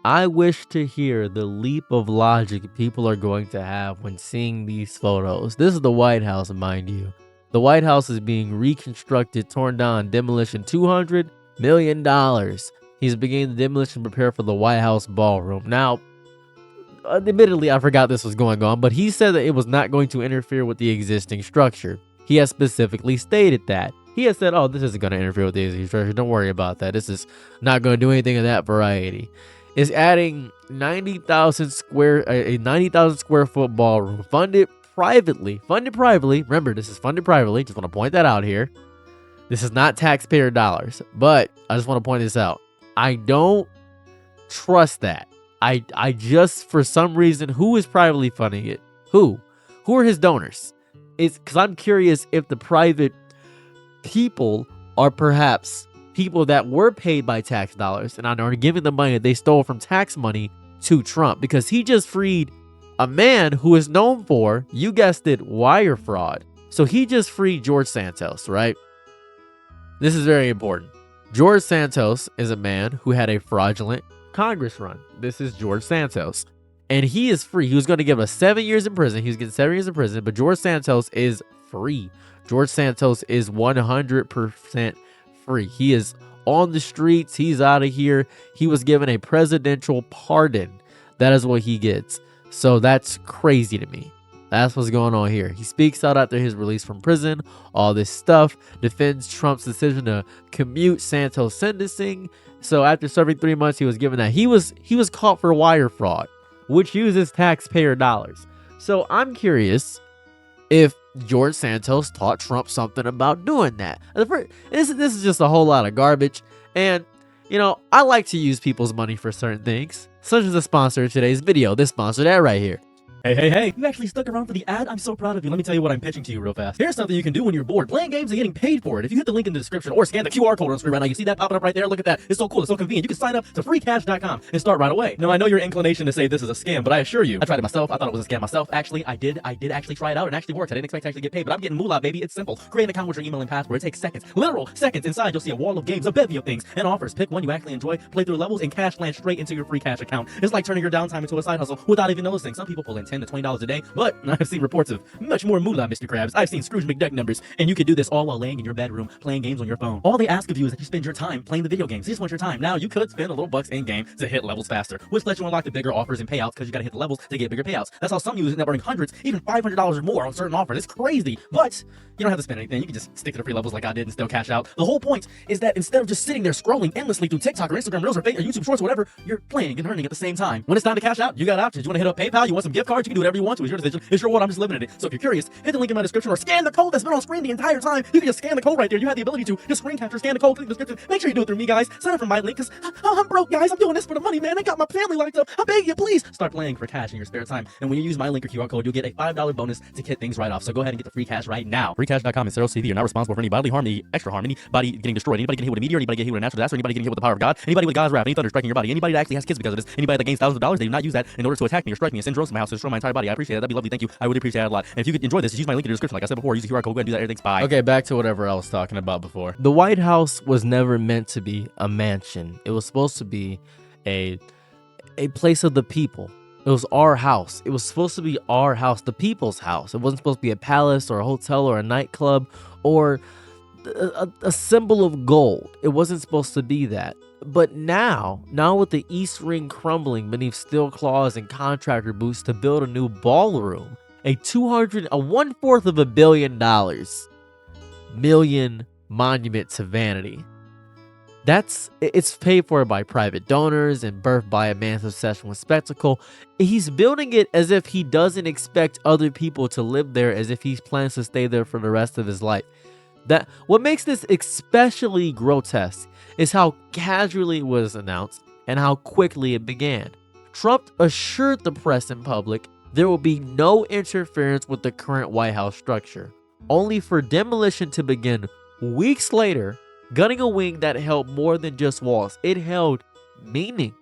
I wish to hear the leap of logic people are going to have when seeing these photos. This is the White House, mind you. The White House is being reconstructed, torn down, demolition $200 million. He's beginning the demolition prepare for the White House ballroom. Now, admittedly, I forgot this was going on, but he said that it was not going to interfere with the existing structure. He has specifically stated that. He has said, oh, this isn't going to interfere with the existing structure. Don't worry about that. This is not going to do anything of that variety. It's adding 90,000 square foot ballroom funded privately. Remember, this is funded privately. Just want to point that out here. This is not taxpayer dollars, but I just want to point this out. I don't trust that. I just, for some reason, who is privately funding it? Who are his donors? It's because I'm curious if the private people are perhaps people that were paid by tax dollars and are giving the money that they stole from tax money to Trump, because he just freed a man who is known for, you guessed it, wire fraud. So he just freed George Santos, right? This is very important. George Santos is a man who had a fraudulent Congress run. This is George Santos. And he is free. He was going to give us 7 years in prison. He was getting 7 years in prison, but George Santos is free. George Santos is 100% free. He is on the streets. He's out of here. He was given a presidential pardon. That is what he gets. So that's crazy to me. That's what's going on here. He speaks out after his release from prison. All this stuff. Defends Trump's decision to commute Santos' sentencing. So after serving 3 months, he was given that. He was caught for wire fraud, which uses taxpayer dollars. So I'm curious if George Santos taught Trump something about doing that. This is just a whole lot of garbage. And, you know, I like to use people's money for certain things, such as the sponsor of today's video, this sponsor ad right here. Hey, you actually stuck around for the ad? I'm so proud of you. Let me tell you what I'm pitching to you real fast. Here's something you can do when you're bored, playing games and getting paid for it. If you hit the link in the description or scan the QR code on the screen right now, you see that popping up right there? Look at that. It's so cool. It's so convenient. You can sign up to freecash.com and start right away. Now, I know your inclination to say this is a scam, but I assure you, I tried it myself. I thought it was a scam myself. Actually, I did actually try it out and actually worked. I didn't expect to actually get paid, but I'm getting moolah, baby. It's simple. Create an account with your email and password. It takes seconds, literal seconds. Inside, you'll see a wall of games, a bevy of things, and offers. Pick one you actually enjoy, play through levels, and cash land straight into your free cash account. It's like turning your downtime into a side hustle without even noticing. Some people pull in $10 to $20 a day, but I've seen reports of much more moolah, Mr. Krabs. I've seen Scrooge McDuck numbers, and you can do this all while laying in your bedroom playing games on your phone. All they ask of you is that you spend your time playing the video games. They just want your time. Now, you could spend a little bucks in-game to hit levels faster, which lets you unlock the bigger offers and payouts because you gotta hit the levels to get bigger payouts. That's how some users end up earning hundreds, even $500 or more on certain offers. It's crazy, but you don't have to spend anything. You can just stick to the free levels like I did and still cash out. The whole point is that instead of just sitting there scrolling endlessly through TikTok or Instagram Reels or YouTube Shorts or whatever, you're playing and earning at the same time. When it's time to cash out, you got options. You want to hit up PayPal, you want some gift cards, you can do whatever you want to. It's your decision. It's your world. I'm just living in it. So if you're curious, hit the link in my description or scan the code that's been on screen the entire time. You can just scan the code right there. You have the ability to just screen capture, scan the code, click the description. Make sure you do it through me, guys. Sign up for my link because I'm broke, guys. I'm doing this for the money, man. I got my family locked up. I'm begging you, please start playing for cash in your spare time. And when you use my link or QR code, you'll get a $5 bonus to kick things right off. So go ahead and get the free cash right now. Freecash.com and Sarah CV are not responsible for any bodily harm, any extra harm, anybody getting destroyed, anybody getting hit with a meteor, anybody getting hit with a natural disaster, anybody getting hit with the power of God, anybody with God's wrath, any thunder striking your body, anybody that actually has kids because of this, anybody that gains thousands of dollars, they do not use that in order to attack me or strike me and send drones to my house to destroy my entire body. I appreciate that. That'd be lovely. Thank you. I would appreciate that a lot. And if you could enjoy this, just use my link in the description. Like I said before, use the QR code. Go ahead and do that. Everything's bye. Okay, back to whatever I was talking about before. The White House was never meant to be a mansion. It was supposed to be a place of the people. It was our house. It was supposed to be our house, the people's house. It wasn't supposed to be a palace or a hotel or a nightclub or a symbol of gold. It wasn't supposed to be that. But now with the East Ring crumbling beneath steel claws and contractor boots to build a new ballroom, a $1/4 billion million monument to vanity. It's paid for by private donors and birthed by a man's obsession with spectacle. He's building it as if he doesn't expect other people to live there, as if he plans to stay there for the rest of his life. What makes this especially grotesque is how casually it was announced and how quickly it began. Trump assured the press and public there will be no interference with the current White House structure, only for demolition to begin weeks later, gutting a wing that held more than just walls. It held meaning.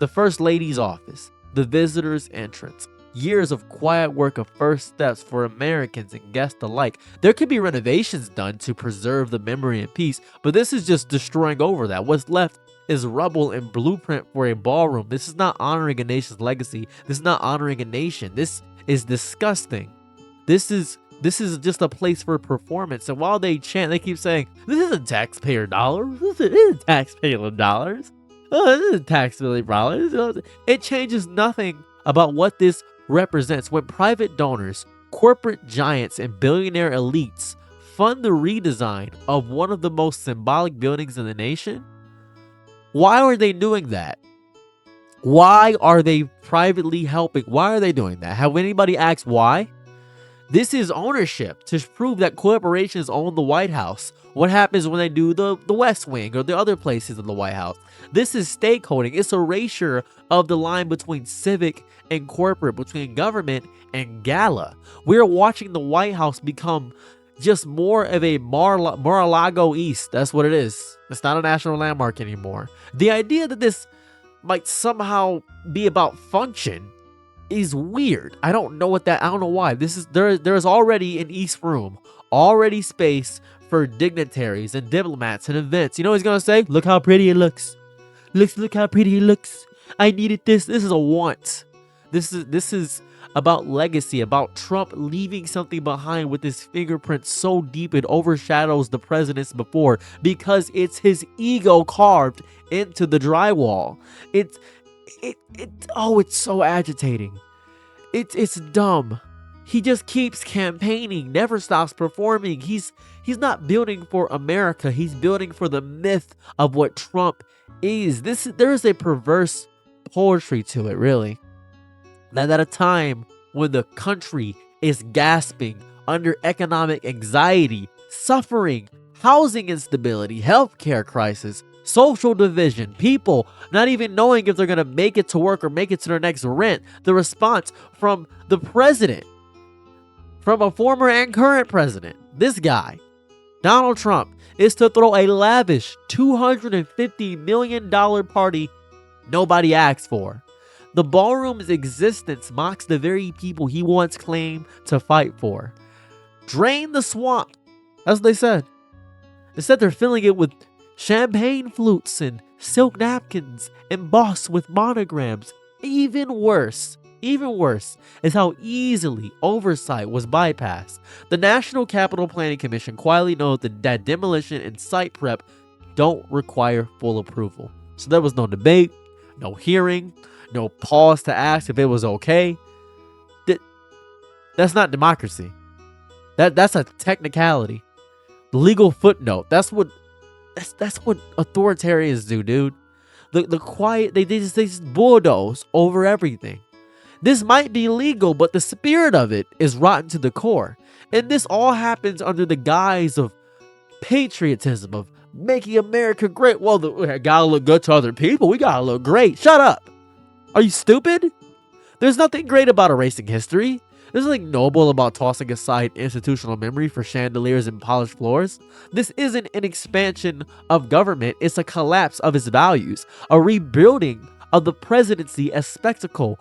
The First Lady's office, the visitor's entrance, years of quiet work of first steps for Americans and guests alike. There could be renovations done to preserve the memory and peace, but this is just destroying over that. What's left is rubble and blueprint for a ballroom. This is not honoring a nation's legacy. This is not honoring a nation. This is disgusting. This is just a place for performance. And while they chant, they keep saying, "This isn't taxpayer dollars. This isn't taxpayer dollars. Oh, this isn't taxpayer dollars." It changes nothing about what this represents. When private donors, corporate giants, and billionaire elites fund the redesign of one of the most symbolic buildings in the nation, why are they doing that? Why are they privately helping? Why are they doing that? Have anybody asked why? This is ownership to prove that corporations own the White House. What happens when they do the West Wing or the other places in the White House? This is stakeholding. It's erasure of the line between civic and corporate, between government and gala. We're watching the White House become just more of a Mar-a-Lago East. That's what it is. It's not a national landmark anymore. The idea that this might somehow be about function is weird. I don't know why. There's already an East Room, already space for dignitaries and diplomats and events. You know what he's gonna say? Look how pretty it looks. Look how pretty it looks. I needed this. This is a want. This is about legacy, about Trump leaving something behind with his fingerprint so deep it overshadows the presidents before, because it's his ego carved into the drywall. It's so agitating. It's dumb. He just keeps campaigning, never stops performing. He's not building for America. He's building for the myth of what Trump is. There is a perverse poetry to it, really. That at a time when the country is gasping under economic anxiety, suffering, housing instability, healthcare crisis, social division, people not even knowing if they're going to make it to work or make it to their next rent, the response from the president, from a former and current president, this guy, Donald Trump, is to throw a lavish $250 million party nobody asked for. The ballroom's existence mocks the very people he once claimed to fight for. Drain the swamp. That's what they said. They said they're filling it with champagne flutes and silk napkins embossed with monograms. Even worse is how easily oversight was bypassed. The National Capital Planning Commission quietly noted that demolition and site prep don't require full approval. So there was no debate, no hearing, no pause to ask if it was okay. That's not democracy. That's a technicality. Legal footnote. That's what authoritarians do, dude. The quiet, they just bulldoze over everything. This might be legal, but the spirit of it is rotten to the core. And this all happens under the guise of patriotism, of making America great. Well, we gotta look good to other people. We gotta look great. Shut up. Are you stupid? There's nothing great about erasing history. There's nothing noble about tossing aside institutional memory for chandeliers and polished floors. This isn't an expansion of government. It's a collapse of its values, a rebuilding of the presidency as spectacle.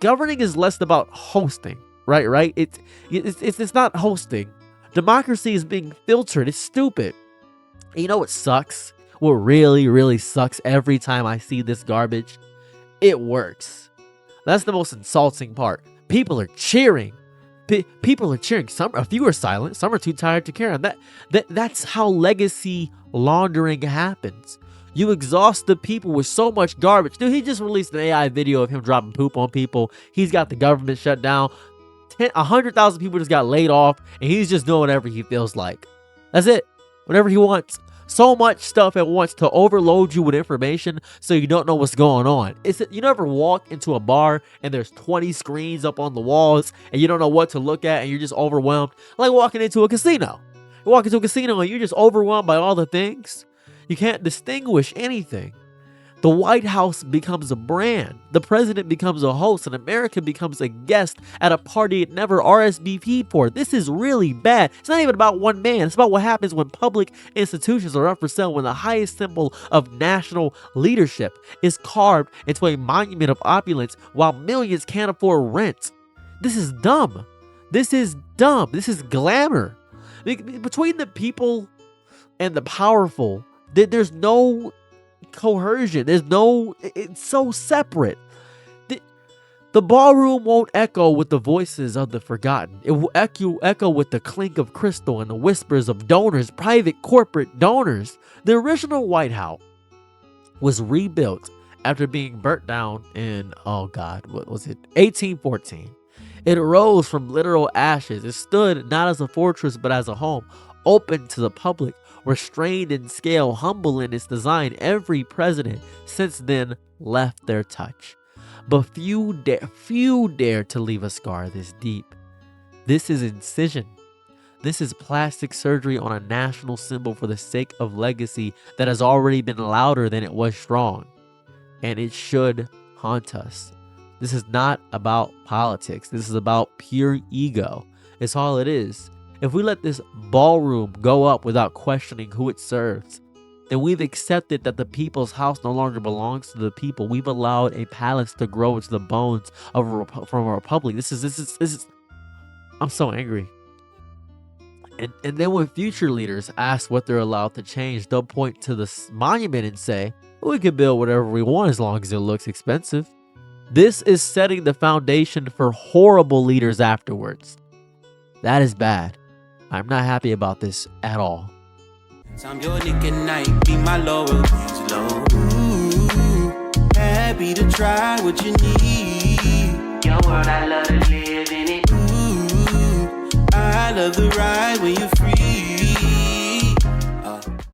Governing is less about hosting, right? It's not hosting. Democracy is being filtered. It's stupid. And you know what sucks? What really sucks every time I see this garbage? It works. That's the most insulting part. People are cheering. People are cheering. A few are silent. Some are too tired to care. And that's how legacy laundering happens. You exhaust the people with so much garbage. Dude, he just released an AI video of him dropping poop on people. He's got the government shut down. 100,000 people just got laid off, and he's just doing whatever he feels like. That's it. Whatever he wants. So much stuff at once to overload you with information so you don't know what's going on. You never walk into a bar and there's 20 screens up on the walls and you don't know what to look at and you're just overwhelmed? Like walking into a casino. You walk into a casino and you're just overwhelmed by all the things. You can't distinguish anything. The White House becomes a brand. The president becomes a host, and America becomes a guest at a party it never RSVP'd for. This is really bad. It's not even about one man. It's about what happens when public institutions are up for sale, when the highest symbol of national leadership is carved into a monument of opulence while millions can't afford rent. This is dumb. This is dumb. This is glamour. Between the people and the powerful, there's no coercion. It's so separate. The ballroom won't echo with the voices of the forgotten. It will echo with the clink of crystal and the whispers of donors, private corporate donors. The original White House was rebuilt after being burnt down in, 1814. It arose from literal ashes. It stood not as a fortress but as a home, open to the public, restrained in scale, humble in its design. Every president since then left their touch. But few dare to leave a scar this deep. This is incision. This is plastic surgery on a national symbol for the sake of legacy that has already been louder than it was strong. And it should haunt us. This is not about politics. This is about pure ego. It's all it is. If we let this ballroom go up without questioning who it serves, then we've accepted that the people's house no longer belongs to the people. We've allowed a palace to grow into the bones of from a republic. This is. I'm so angry. And then when future leaders ask what they're allowed to change, they'll point to the monument and say, we can build whatever we want as long as it looks expensive. This is setting the foundation for horrible leaders afterwards. That is bad. I'm not happy about this at all. I'm your Nick at night, be my lower low. Ooh, happy to try what you need. Your world, I love to live in it. Ooh, I love the ride when you're free.